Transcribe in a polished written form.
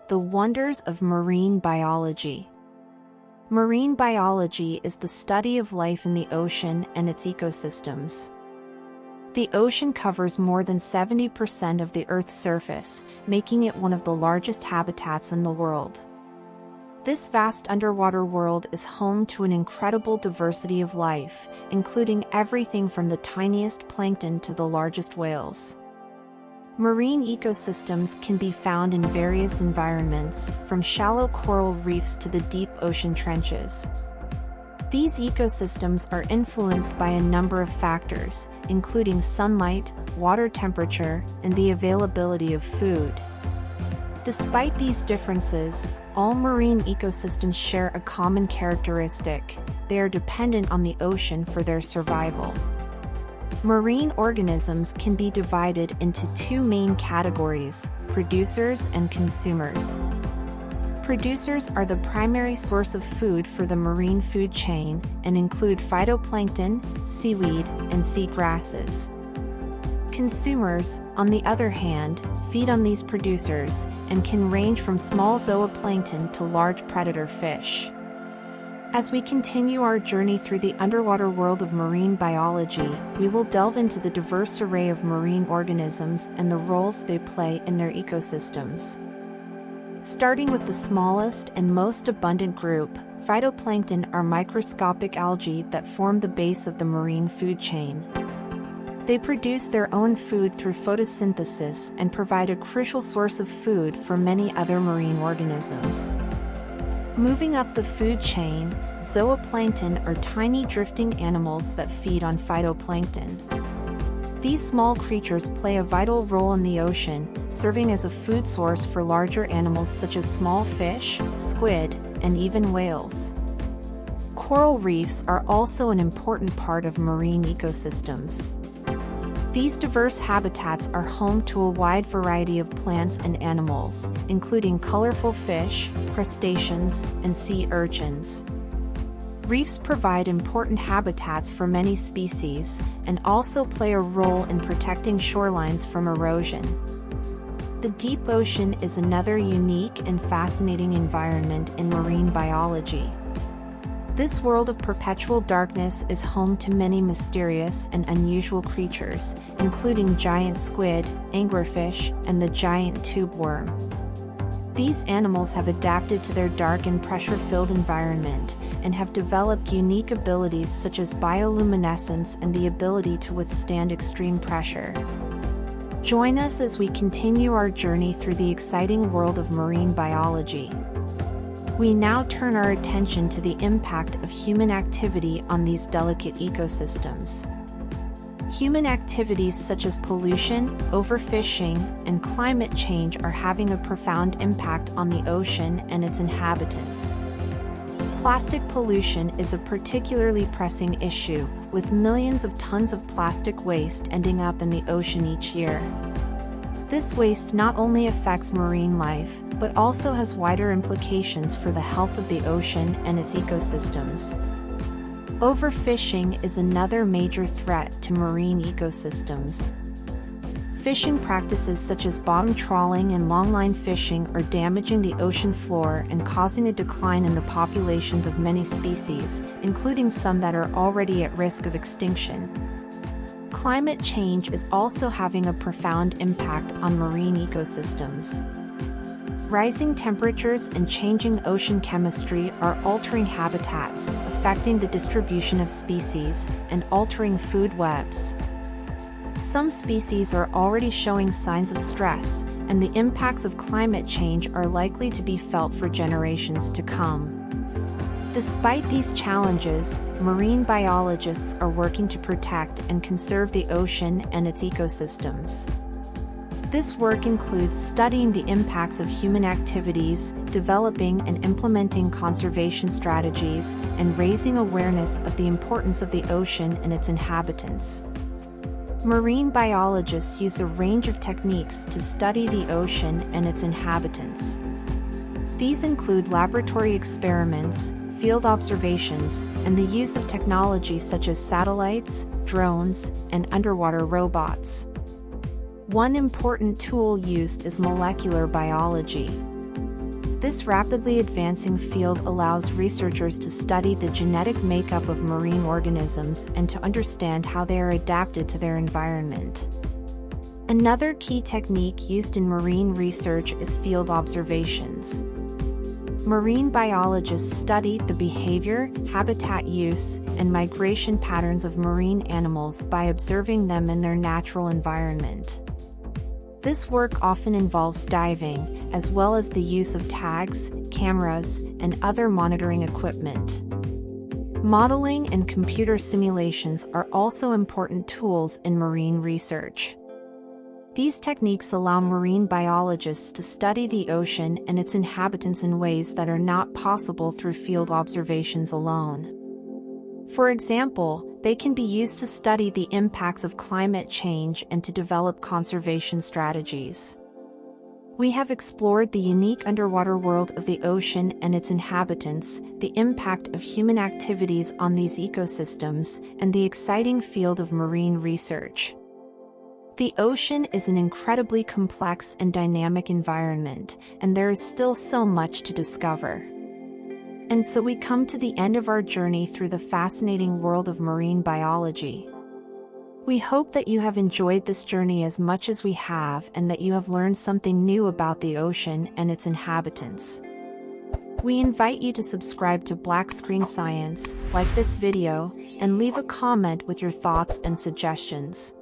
The wonders of marine biology. Marine biology is the study of life in the ocean and its ecosystems. The ocean covers more than 70% of the Earth's surface, making it one of the largest habitats in the world. This vast underwater world is home to an incredible diversity of life, including everything from the tiniest plankton to the largest whales. Marine ecosystems can be found in various environments, from shallow coral reefs to the deep ocean trenches. These ecosystems are influenced by a number of factors, including sunlight, water temperature, and the availability of food. Despite these differences, all marine ecosystems share a common characteristic: they are dependent on the ocean for their survival. Marine organisms can be divided into two main categories: producers and consumers. Producers are the primary source of food for the marine food chain and include phytoplankton, seaweed, and sea grasses. Consumers, on the other hand, feed on these producers and can range from small zooplankton to large predator fish. As we continue our journey through the underwater world of marine biology, we will delve into the diverse array of marine organisms and the roles they play in their ecosystems. Starting with the smallest and most abundant group, phytoplankton are microscopic algae that form the base of the marine food chain. They produce their own food through photosynthesis and provide a crucial source of food for many other marine organisms. Moving up the food chain, zooplankton are tiny drifting animals that feed on phytoplankton. These small creatures play a vital role in the ocean, serving as a food source for larger animals such as small fish, squid, and even whales. Coral reefs are also an important part of marine ecosystems. These diverse habitats are home to a wide variety of plants and animals, including colorful fish, crustaceans, and sea urchins. Reefs provide important habitats for many species, and also play a role in protecting shorelines from erosion. The deep ocean is another unique and fascinating environment in marine biology. This world of perpetual darkness is home to many mysterious and unusual creatures, including giant squid, anglerfish, and the giant tube worm. These animals have adapted to their dark and pressure-filled environment, and have developed unique abilities such as bioluminescence and the ability to withstand extreme pressure. Join us as we continue our journey through the exciting world of marine biology. We now turn our attention to the impact of human activity on these delicate ecosystems. Human activities such as pollution, overfishing, and climate change are having a profound impact on the ocean and its inhabitants. Plastic pollution is a particularly pressing issue, with millions of tons of plastic waste ending up in the ocean each year. This waste not only affects marine life, but also has wider implications for the health of the ocean and its ecosystems. Overfishing is another major threat to marine ecosystems. Fishing practices such as bottom trawling and longline fishing are damaging the ocean floor and causing a decline in the populations of many species, including some that are already at risk of extinction. Climate change is also having a profound impact on marine ecosystems. Rising temperatures and changing ocean chemistry are altering habitats, affecting the distribution of species, and altering food webs. Some species are already showing signs of stress, and the impacts of climate change are likely to be felt for generations to come. Despite these challenges, marine biologists are working to protect and conserve the ocean and its ecosystems. This work includes studying the impacts of human activities, developing and implementing conservation strategies, and raising awareness of the importance of the ocean and its inhabitants. Marine biologists use a range of techniques to study the ocean and its inhabitants. These include laboratory experiments, field observations, and the use of technology such as satellites, drones, and underwater robots. One important tool used is molecular biology. This rapidly advancing field allows researchers to study the genetic makeup of marine organisms and to understand how they are adapted to their environment. Another key technique used in marine research is field observations. Marine biologists study the behavior, habitat use, and migration patterns of marine animals by observing them in their natural environment. This work often involves diving, as well as the use of tags, cameras, and other monitoring equipment. Modeling and computer simulations are also important tools in marine research. These techniques allow marine biologists to study the ocean and its inhabitants in ways that are not possible through field observations alone. For example, they can be used to study the impacts of climate change and to develop conservation strategies. We have explored the unique underwater world of the ocean and its inhabitants, the impact of human activities on these ecosystems, and the exciting field of marine research. The ocean is an incredibly complex and dynamic environment, and there is still so much to discover. And so we come to the end of our journey through the fascinating world of marine biology. We hope that you have enjoyed this journey as much as we have and that you have learned something new about the ocean and its inhabitants. We invite you to subscribe to Black Screen Science, like this video, and leave a comment with your thoughts and suggestions.